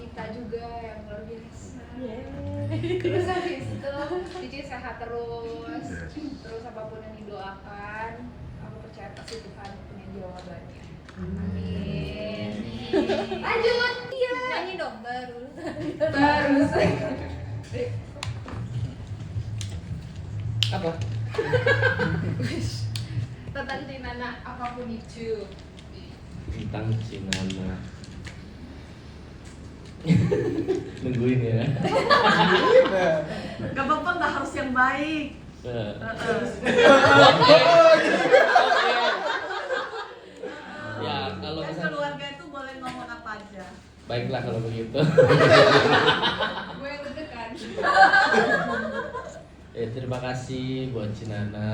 kita juga yang luar biasa. Terus habis itu Cici sehat terus apapun yang didoakan, aku percaya pasti Tuhan punya jawabannya. Amin. Lanjut, iya. Nyanyi dong terus. Apa? Tentang Cinana apapun itu. Tentang Cinana. Nungguin ya. Gak apa-apa, gak harus yang baik. Ya, kalau Kan misalnya keluarga itu boleh ngomong apa aja. baiklah kalau begitu. Gue yang deg-degan. Ya, terima kasih buat Cinana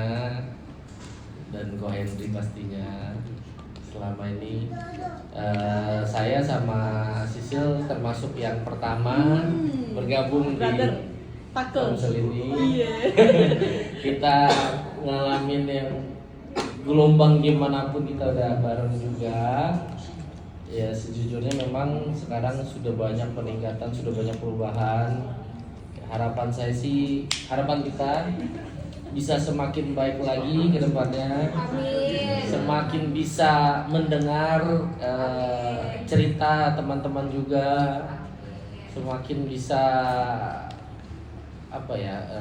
dan Ko Henry pastinya. Selama ini saya sama Sisil termasuk yang pertama bergabung di Komsel ini. Kita ngalamin yang gelombang gimana pun kita udah bareng juga. Ya sejujurnya memang sekarang sudah banyak peningkatan, sudah banyak perubahan. Harapan saya sih, harapan kita bisa semakin baik lagi ke depannya. Amin. Semakin bisa mendengar cerita teman-teman juga. Semakin bisa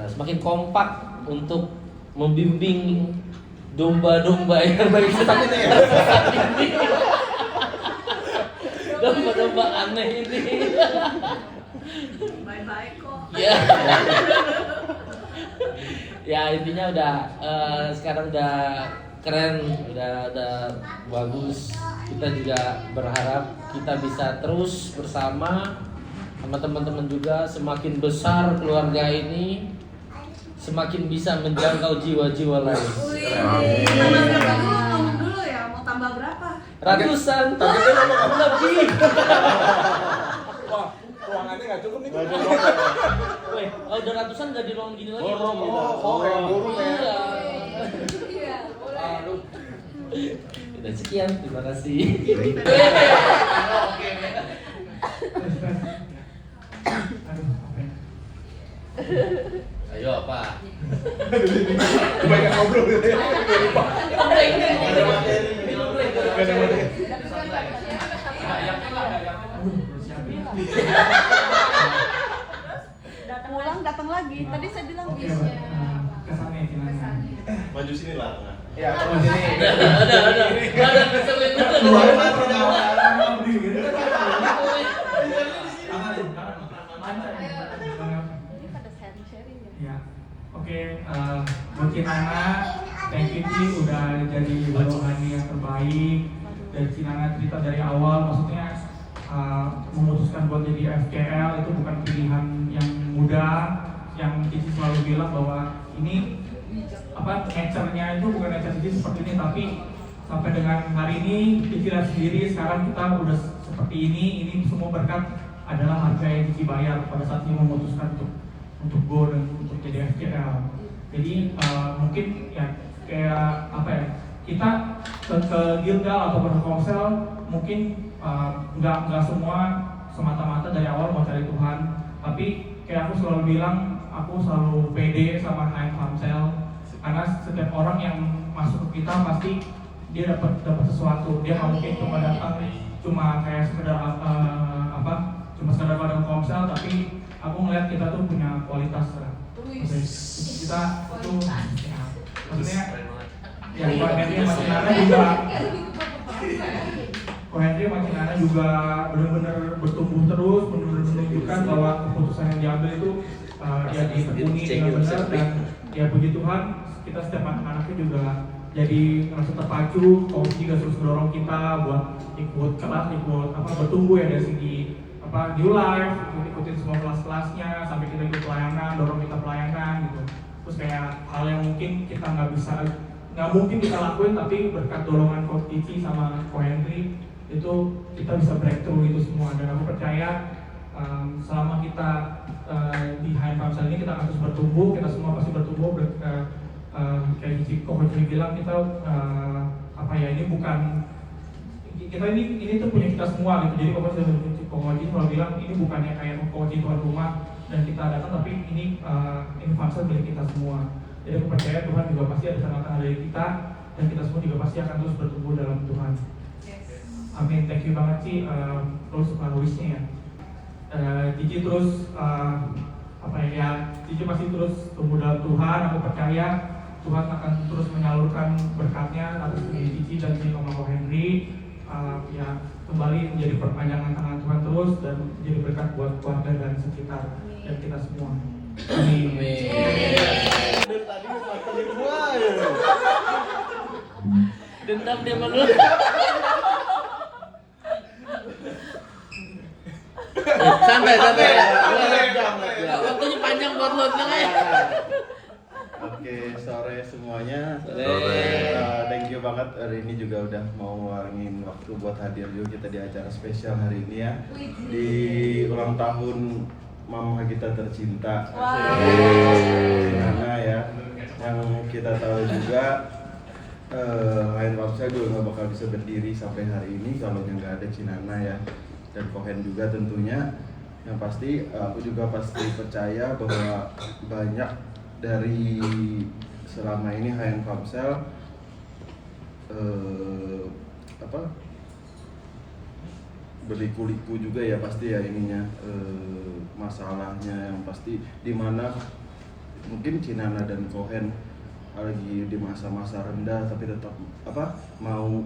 semakin kompak untuk membimbing domba-domba yang baik saat ini. Domba-domba aneh ini. Bye-bye kok. Ya. Ya intinya udah sekarang udah keren, udah bagus. Kita juga berharap kita bisa terus bersama sama teman-teman juga, semakin besar keluarga ini, semakin bisa menjangkau jiwa-jiwa lain. Tambah berapa dulu? Ngomong dulu ya, mau tambah berapa? Ratusan lebih. Wah, ruangannya nggak cukup nih. Weh, kalau udah ratusan nggak di ruang gini lagi. Kayak burung ya. Iya. Iya, boleh. Aduh. Dan sekian, terima kasih. Ayo Pak. Kebanyakan ngobrol gitu ya. Datang lagi. Tadi saya bilang bisa. Kesannya gimana? Maju sini lah. Ya, kalau sini. Ada keselin. Ya, oke. Buat Cinana, thank you Ci udah jadi bawahannya yang terbaik. Dan Cinana cerita dari awal, maksudnya memutuskan buat jadi FKL itu bukan pilihan yang mudah. Yang Cici selalu bilang bahwa ini nature-nya itu bukan nature Cici seperti ini, tapi sampai dengan hari ini Cici lihat sendiri sekarang kita udah seperti ini semua berkat adalah harga yang Cici bayar pada saat Cici memutuskan untuk go dan untuk jadi FKL. Jadi mungkin ya kayak kita ke Gilgal atau ke Komsel mungkin nggak semua semata-mata dari awal mau cari Tuhan, tapi kayak aku selalu bilang aku selalu pede sama HM Komsel karena setiap orang yang masuk ke kita pasti dia dapat sesuatu. Dia nggak mungkin cuma datang cuma kayak sekedar cuma sekedar pada Komsel, tapi aku ngeliat kita tuh punya kualitas. Kita tuh maksudnya ya Pak Henry sama Cinana juga benar-benar bertumbuh terus, benar-benar menunjukkan bahwa keputusan yang diambil itu ya ditekuni dengan benar, dan ya puji Tuhan kita setiap anak-anaknya juga jadi merasa terpacu. Coach juga terus mendorong kita buat ikut kelas, bertumbuh ya dari segi New Life, ikutin semua kelas-kelasnya sampai kita ikut pelayanan, dorong kita pelayanan gitu. Terus kayak hal yang mungkin kita nggak mungkin kita lakuin, tapi berkat dorongan Coach Cici sama Ko Henry itu kita bisa breakthrough itu semua. Dan aku percaya selama kita di HM Komsel ini kita akan terus bertumbuh, kita semua pasti bertumbuh. Kayak Ko Cici bilang kita ini bukan kita ini tuh punya kita semua gitu. Jadi pokoknya Kokoji selalu bilang ini bukannya kayak Kokoji tuan rumah dan kita datang, tapi ini Fansel milik kita semua. Jadi aku percaya Tuhan juga pasti ada tengah-tengah dari kita, dan kita semua juga pasti akan terus bertumbuh dalam Tuhan. Amin. Thank you banget sih. Terus wish-nya ya. Cici terus Cici pasti terus tumbuh dalam Tuhan. Aku percaya Tuhan akan terus menyalurkan berkatnya atas diri Cici dan diri Mama Henry. Kembali menjadi perpanjangan tangan Tuhan terus dan menjadi berkat buat keluarga dan sekitar dan kita semua. Amin. Tadi makan gua ya. Dendam dia malu. Santai. Waktunya panjang buat lo ya. Oke, sore semuanya. Sore. Thank you banget hari ini juga udah mau ngeluangin waktu buat hadir juga kita di acara spesial hari ini ya. Di ulang tahun mama kita tercinta. Cinana ya. Yang kita tahu juga lain waktu juga nggak bakal bisa berdiri sampai hari ini kalau nggak ada Cinana ya. Dan Kohen juga tentunya. Yang pasti aku juga pasti percaya bahwa banyak dari selama ini Hayan Famsel berliku-liku juga ya pasti ya ininya masalahnya yang pasti dimana mungkin Cinana dan Kohen lagi di masa-masa rendah tapi tetap mau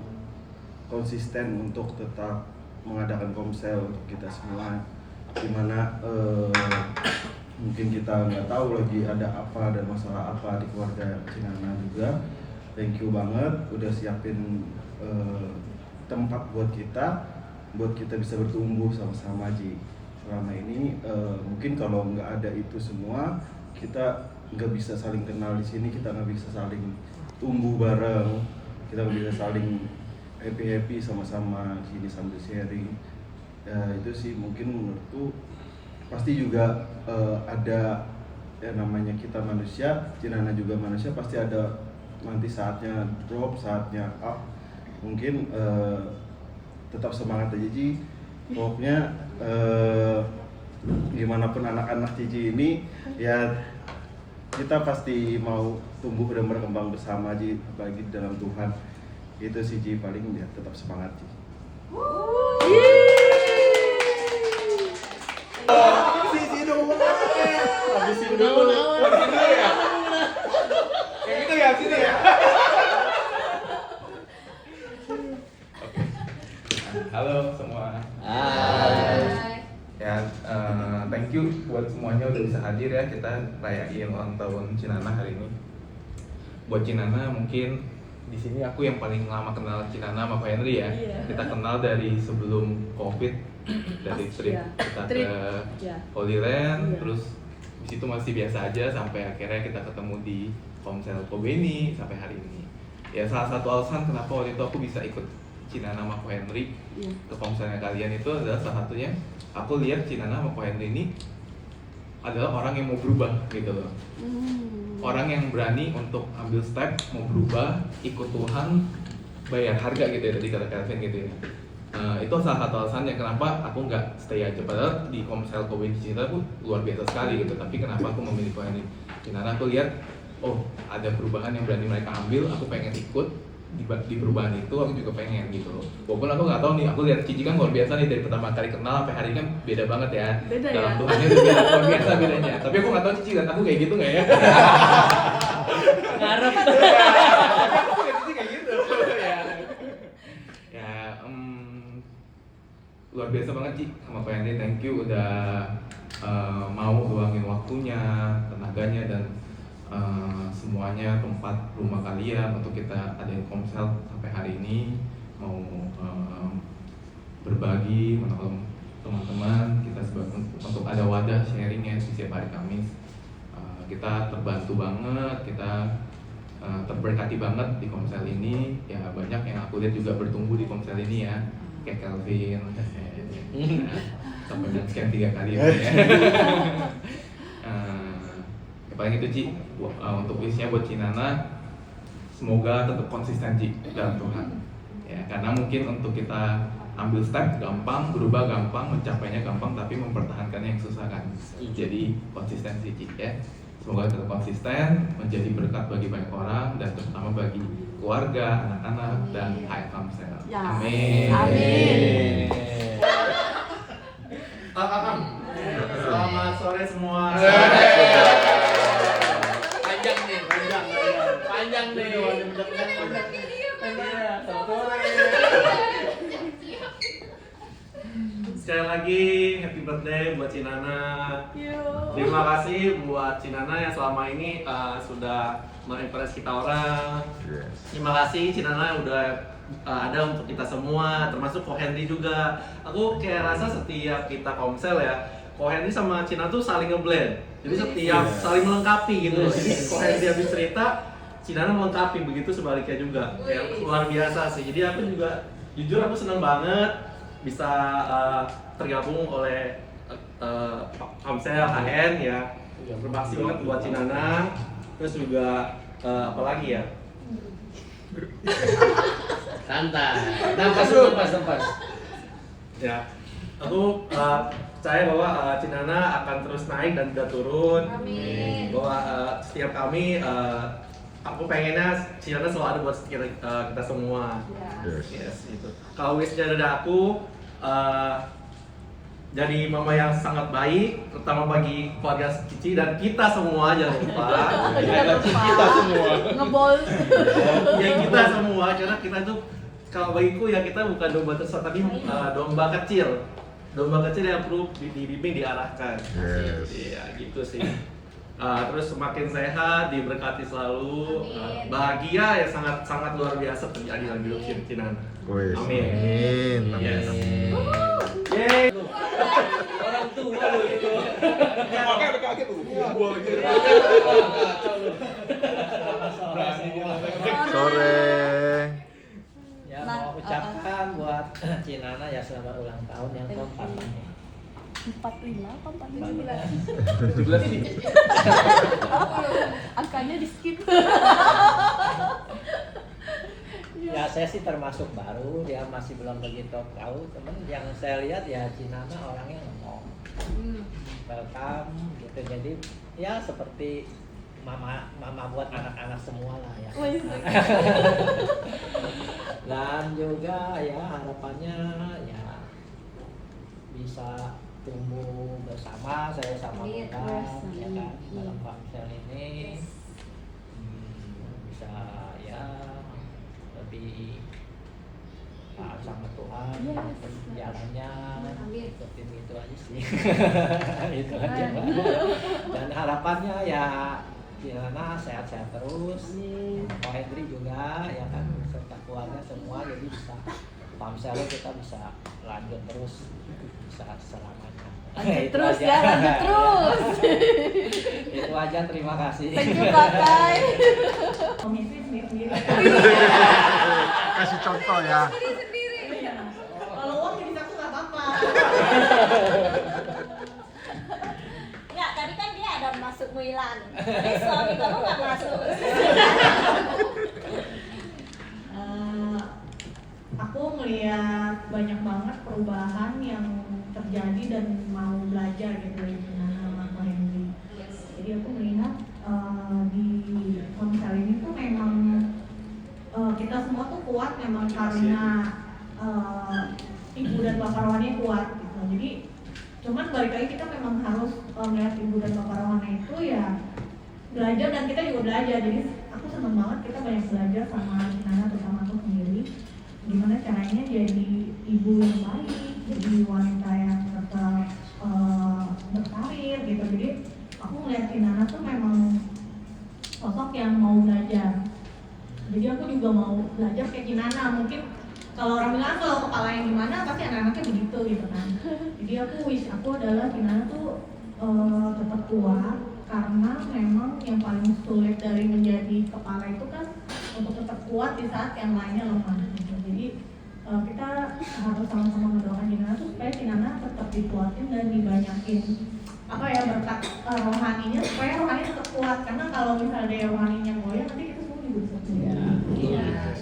konsisten untuk tetap mengadakan komsel untuk kita semua, dimana mungkin kita nggak tahu lagi ada apa dan masalah apa di keluarga Cinana juga. Thank you banget udah siapin tempat buat kita bisa bertumbuh sama-sama Ji. Selama ini mungkin kalau nggak ada itu semua kita nggak bisa saling kenal di sini, kita nggak bisa saling tumbuh bareng, kita nggak bisa saling happy sama-sama sini sambil sharing. Itu sih mungkin menurutku pasti juga ada yang namanya kita manusia, Cinana juga manusia, pasti ada nanti saatnya drop, saatnya up. Mungkin tetap semangat aja Ci. Pokoknya gimana pun anak-anak Cici ini ya kita pasti mau tumbuh dan berkembang bersama Ci, bagi dalam Tuhan. Itu sih Ci, paling ya tetap semangat Ci. Cici dong. Habisin Udah. dulu ya. Yang itu ya sini ya. Halo semua. Hai. Ya, thank you buat semuanya udah bisa hadir ya, kita rayain ulang tahun Cinana hari ini. Buat Cinana mungkin di sini aku yang paling lama kenal Cinana sama Pak Henry ya. Kita kenal dari sebelum COVID, dari trip kita ke Holy Land, terus di situ masih biasa aja sampai akhirnya kita ketemu di Komsel Kobeni sampai hari ini. Ya salah satu alasan kenapa waktu itu aku bisa ikut Cinana sama Ko Henry ke komselnya kalian itu adalah salah satunya aku lihat Cinana sama Ko Henry ini adalah orang yang mau berubah gitu loh. Orang yang berani untuk ambil step, mau berubah, ikut Tuhan, bayar harga gitu ya, tadi kata Kelvin gitu ya. Itu salah satu alasannya kenapa aku nggak stay aja, padahal di Komsel Kobe di Cinta aku luar biasa sekali gitu, tapi kenapa aku memilih Ko Henry? Cinana aku lihat, oh ada perubahan yang berani mereka ambil, aku pengen ikut di perubahan itu, aku juga pengen gitu loh. Walaupun aku nggak tahu nih, aku lihat Cici kan luar biasa nih dari pertama kali kenal sampai hari ini kan beda banget ya. Beda dalam ya? Tuhannya udah beda, luar biasa bedanya. Tapi aku nggak tahu Cici lihat aku kayak gitu nggak ya? Ngarep. Aku lihat Cici kayak gitu ya. Ya, luar biasa banget Ci sama Pak Henry, thank you udah mau luangin waktunya, tenaganya dan semuanya tempat rumah kalian untuk kita adain komsel sampai hari ini, mau berbagi menolong teman-teman kita untuk ada wadah sharing ya setiap hari Kamis. Kita terbantu banget, kita terberkati banget di komsel ini ya. Banyak yang aku lihat juga bertumbuh di komsel ini ya, kayak Kelvin sampai scan 3 kali ya. Paling itu Ci, untuk wishnya buat Cinana semoga tetap konsisten Ci dalam Tuhan ya, karena mungkin untuk kita ambil step gampang, berubah gampang, mencapainya gampang, tapi mempertahankannya yang susah kan. Jadi konsistensi Ci ya. Semoga tetap konsisten, menjadi berkat bagi banyak orang dan terutama bagi keluarga, anak-anak dan HF Kamsel. Ya. Amin. Amin. Selamat sore semua. Panjang nih, panjang nih. Sekali lagi happy birthday buat Cinana. Terima kasih buat Cinana yang selama ini sudah mengimpress kita orang. Terima kasih Cinana udah ada untuk kita semua, termasuk Ko Henry juga. Aku kayak rasa setiap kita komsel ya, Ko Henry sama Cina tuh saling ngeblend. Jadi setiap saling melengkapi gitu. Jadi Ko Henry habis cerita, Cinana melengkapi, begitu sebaliknya juga. Yang luar biasa sih. Jadi aku juga jujur aku senang banget bisa tergabung oleh Kamsel HN ya. Terima banget buat Cinana. Terus juga apalagi ya? Santai. Nafas. Ya, aku percaya bahwa Cinana akan terus naik dan tidak turun. Amin. Bahwa setiap kami, aku pengennya Cinana selalu ada buat kita semua. Yes, itu. Kalau wishnya dari aku, jadi mama yang sangat baik, terutama bagi keluarga Cici dan kita semua, jangan lupa. Kita semua. Ngebol. Ya kita semua, karena kita itu kalau bagiku ya kita bukan domba besar tapi domba kecil. Domba kecil yang perlu dibimbing, diarahkan. Iya gitu sih. Terus semakin sehat, diberkati selalu, bahagia ya sangat luar biasa terjadi dalam hidup Cinana. Amin. Yes. Yeay. Orang tua lu itu. Kaget lu. Sore. Ya mau ucapkan buat Cinana ya selamat ulang tahun yang ke-4 ini. 45 apa 17 49? sih. Angkanya di skip. Ya saya sih termasuk baru, dia masih belum begitu tahu. Temen yang saya lihat ya Cinana orangnya ngomong, welcome gitu. Jadi ya seperti mama buat anak-anak semua lah ya. Dan juga ya harapannya ya bisa tumbuh bersama saya sama Amin. Bunda ya kan dalam Kamsel ini. Bisa ya lebih taat sama Tuhan, jalannya Amin. ikutin itu aja sih. Itu aja. Dan harapannya ya Cinana sehat-sehat terus, Ko Henry juga ya kan serta keluarga semua, jadi bisa Kamsel kita bisa lanjut terus, bisa selamanya. Lanjut Itu terus aja. ya, lanjut terus. Itu aja, terima kasih. Thank you Pakai. Kasih contoh ya. Kalau uang jadi aku nggak apa-apa. Enggak, tadi kan dia ada masuk Milan. Tapi suami kamu nggak masuk. Aku melihat banyak banget perubahan yang terjadi dan mau belajar gitu dari Cinana sama Ko Henry. Jadi aku melihat di Kamsel ini tuh memang kita semua tuh kuat memang karena ibu dan bapak rohani kuat gitu. Jadi cuman balik lagi kita memang harus melihat ibu dan bapak rohani itu ya belajar, dan kita juga belajar. Jadi aku senang banget kita banyak belajar sama Cinana terutama aku sendiri, gimana caranya jadi ibu yang baik, jadi wanita yang tetap berkarir gitu. Jadi aku melihat Cinana tuh memang sosok yang mau belajar. Jadi aku juga mau belajar kayak Cinana. Mungkin kalau orang bilang kalau kepala yang gimana pasti anak-anaknya begitu gitu kan. Jadi aku wish aku adalah Cinana tuh tetap kuat, karena memang yang paling sulit dari menjadi kepala itu kan untuk tetap kuat di saat yang lainnya lemah gitu. Jadi kita harus sama-sama mendoakan Cinana tuh supaya Cinana tetap dikuatin dan dibanyakin apa ya berkat rohaninya, supaya rohani tetap kuat. Karena kalau misalnya daya rohaninya goyah nanti kita semua juga bisa goyah.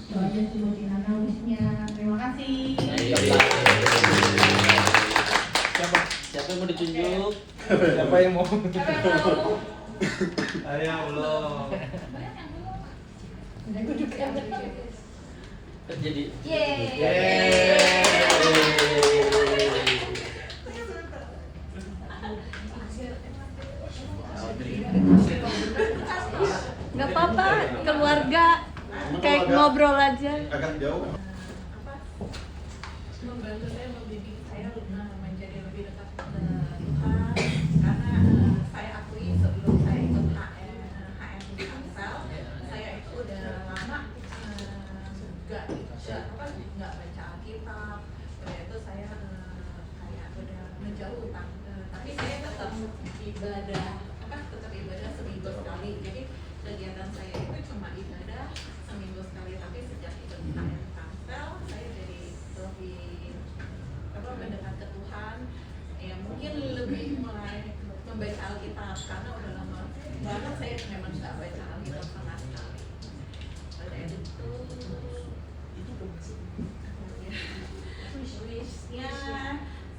Itu aja sih buat Cinana wishnya. Terima kasih. Siapa yang mau ditunjuk? Siapa yang mau? Ayo belum. Jadi Nggak apa-apa, keluarga kayak ngobrol aja. Agak jauh. Membantu saya membimbing saya menjadi lebih dekat ke Tuhan, karena saya akui sebelum saya ikut HM di Amsel, saya itu udah lama nggak baca Alkitab. Udah itu saya kayak udah menjauh, tapi saya tetap ibadah seminggu sekali. Jadi kegiatan saya itu cuma ibadah seminggu sekali, tapi sejak ikut HM Amsel saya jadi lebih mendekat ke Tuhan, ya mungkin lebih mulai membaca Alkitab, karena udah lama banget saya memang nggak baca Alkitab sama sekali. Pada itu wishnya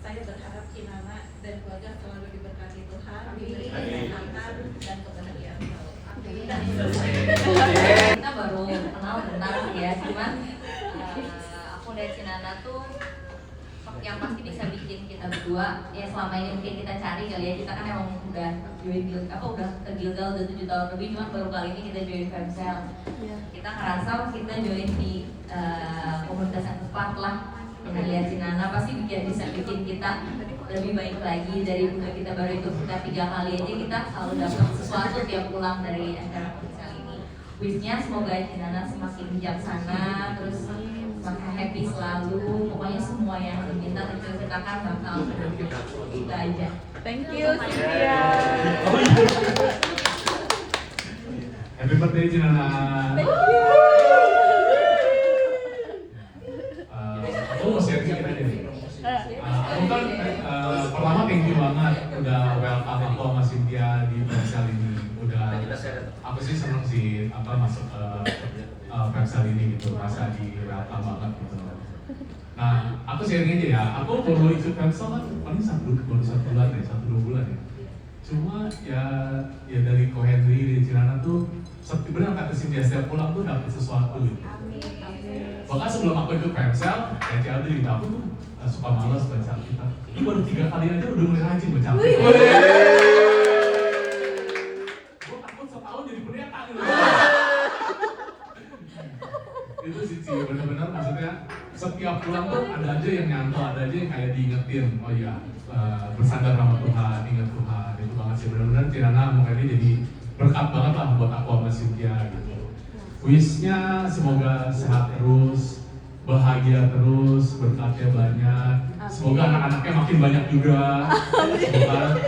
saya berharap Cinana dan keluarga selalu diberkati Tuhan, diberi kesehatan dan kebahagiaan selalu. Kita baru kenal bentar sih ya, cuman aku dan Cinana tuh yang pasti bisa bikin kita berdua ya selama ini mungkin kita cari kali ya, kita kan emang udah join udah ke Gilgal udah 7 tahun lebih, cuman baru kali ini kita join Femsel. Kita ngerasa kita join di komunitas yang tepat lah. Kita lihat Cinana pasti bisa bikin kita lebih baik lagi dari udah kita baru ikut kita 3 kali aja, kita selalu dapat sesuatu tiap pulang dari acara Femsel ini. Wishnya semoga Cinana semakin bijaksana, terus semakin happy selalu, pokoknya semua yang diminta terceritakan bakal itu aja. Thank you, Cynthia. Happy birthday Cinana. Thank you. Aku mau share kita deh. Aku kan pertama thank you banget udah welcome aku sama Cynthia di Femsel ini. Aku sih seneng sih masuk ke Femsel ini gitu, masa di welcome banget gitu. Nah, aku sharing aja ya. Aku baru ikut Femsel kan paling baru 1 bulan ya, 1-2 bulan ya. Cuma ya dari Ko Henry, dari Cinana tuh benar kata Cynthia, setiap pulang tuh dapet sesuatu gitu. Bahkan sebelum aku ikut Femsel, kayak Cialdri gitu, aku tuh suka malas baca Alkitab. Ini baru 3 kali aja udah mulai rajin baca Alkitab. Gue takut setahun jadi pendeta gitu. Itu sih benar-benar maksudnya setiap pulang tuh ada aja yang nyantol, ada aja yang kayak diingetin, oh iya bersandar sama Tuhan, ingat Tuhan. Itu banget sih, benar-benar Cinana makanya jadi berkat banget lah buat aku sama Cynthia gitu. Wishnya semoga sehat terus, bahagia terus, berkatnya banyak. Semoga anak-anaknya makin banyak juga. Semoga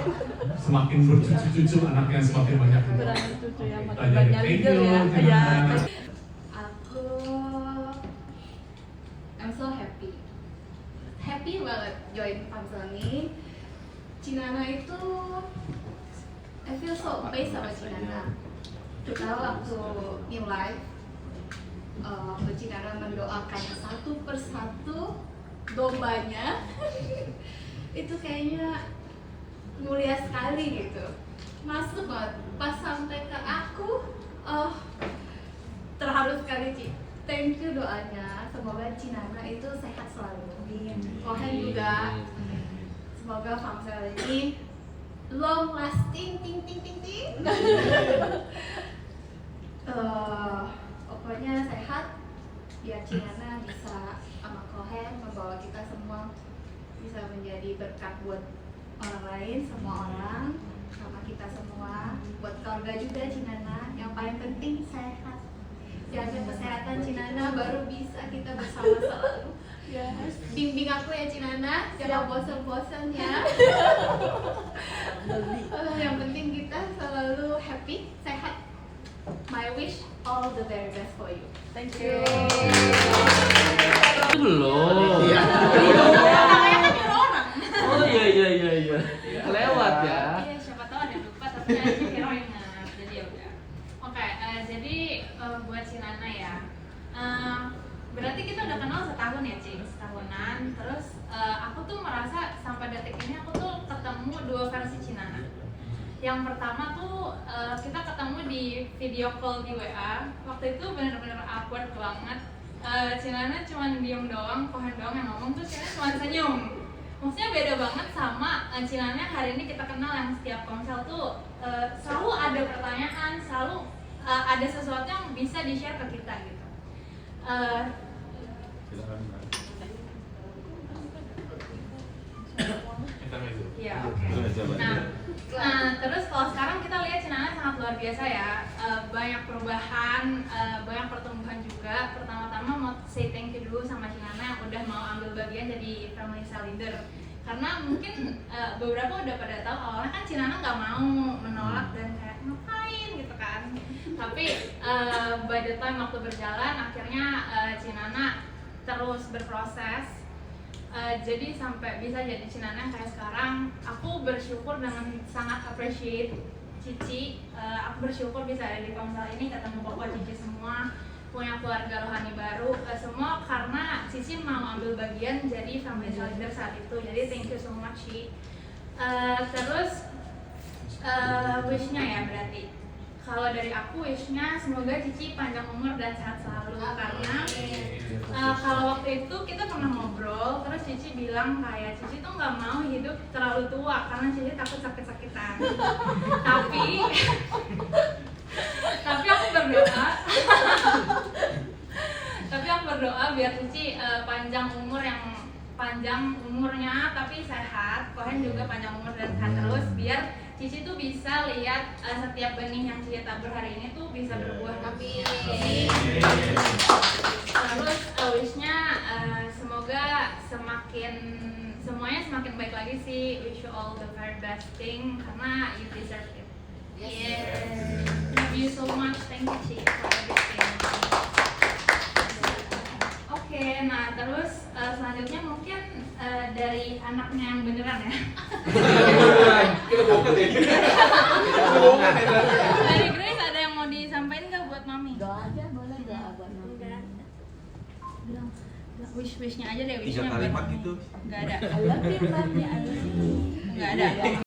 semakin bercucu-cucu anaknya semakin banyak juga. Cucu yang makin banyak Thank juga you, ya. Cinana. Aku I'm so happy banget join Femsel ini. Cinana itu I feel so amazed sama Cinana. Kita waktu new life, Cinana mendoakan satu persatu dombanya. Itu kayaknya mulia sekali gitu. Masuk banget. Pas sampai ke aku, terharu sekali Ci. Thank you doanya. Semoga Cinana itu sehat selalu. Kohen juga. Semoga Femsel ini long lasting, ting. Pokoknya sehat, biar Cinana bisa sama Kohen membawa kita semua bisa menjadi berkat buat orang lain, semua orang, sama kita semua, buat keluarga juga Cinana. Yang paling penting sehat. Jaga kesehatan Cinana, baru bisa kita bersama selalu. Bimbing aku ya Cinana, jangan bosan-bosan ya. Yang penting kita selalu happy, sehat. My wish all the very best for you. Thank you. belum. Namanya kan nyuruh orang. Oh iya. Lewat ya. Iya, siapa tahu ada lupa tapi akhirnya Vero ingat. Jadi ya udah. Oke, jadi buat Cinana ya. Cici setahunan. Terus aku tuh merasa sampai detik ini aku tuh ketemu dua versi Cinana. Yang pertama tuh kita ketemu di video call di WA. Waktu itu bener-bener awkward banget. Cinana cuma diem doang, Kohen doang yang ngomong, tuh Cinana cuma senyum. Maksudnya beda banget sama Cinana hari ini kita kenal yang setiap komsel tuh selalu ada pertanyaan, selalu ada sesuatu yang bisa di-share ke kita gitu. Iya, oke. Nah, terus kalau sekarang kita lihat Cinana sangat luar biasa ya. Banyak perubahan, banyak pertumbuhan juga. Pertama-tama mau say thank you dulu sama Cinana yang udah mau ambil bagian jadi family cell leader. Karena mungkin beberapa udah pada tahu awalnya kan Cinana nggak mau, menolak dan kayak ngapain gitu kan. Tapi by the time waktu berjalan akhirnya Cinana terus berproses. Jadi sampai bisa jadi Cinana kayak sekarang. Aku bersyukur dengan sangat appreciate Cici. Aku bersyukur bisa ada di komsel ini, ketemu Papa Cici semua, punya keluarga rohani baru, semua karena Cici mau ambil bagian jadi family leader saat itu. Jadi thank you so much Ci. Terus wishnya ya berarti kalau dari aku wishnya semoga Cici panjang umur dan sehat selalu. Karena kalau waktu itu kita pernah ngobrol, terus Cici bilang kayak Cici tuh nggak mau hidup terlalu tua karena Cici takut sakit-sakitan. tapi aku berdoa biar Cici panjang umurnya tapi sehat. Kohen juga panjang umur dan sehat terus biar Cici tuh bisa lihat setiap benih yang Cici tabur hari ini tuh bisa berbuah. Tapi terus wishnya semoga semuanya semakin baik lagi sih. Wish you all the very best thing karena you deserve it. Yes. Love you so much. Thank you Ci for everything. Oke, nah terus selanjutnya mungkin dari anaknya yang beneran ya. Kita bohong ya. Dari Grace ada yang mau disampaikan nggak buat Mami? Doa aja boleh doa buat Mami. Bilang wish-wishnya aja deh, wishnya. 3 kalimat gitu. Nggak ada. I love you, Papi. Nggak ada.